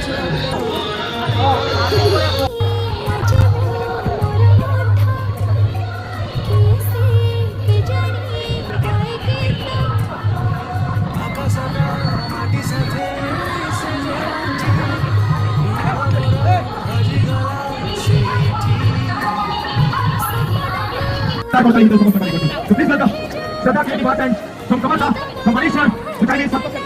So please welcome Shraddha Creative and from Kamalta, from Malaysia, which I mean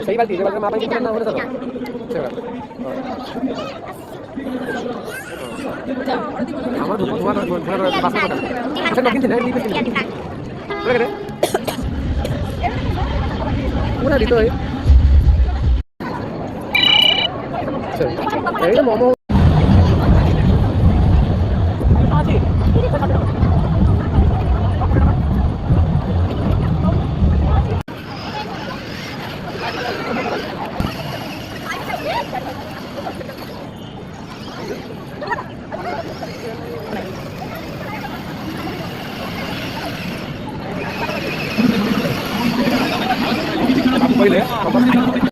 सही बात है मतलब आपण किती नाव होतं आम्हाला तुम्हाला पास होता अच्छा नवीन दिलं मी पण बघ रे पुन्हा देतोय चल हे मोमो पहिले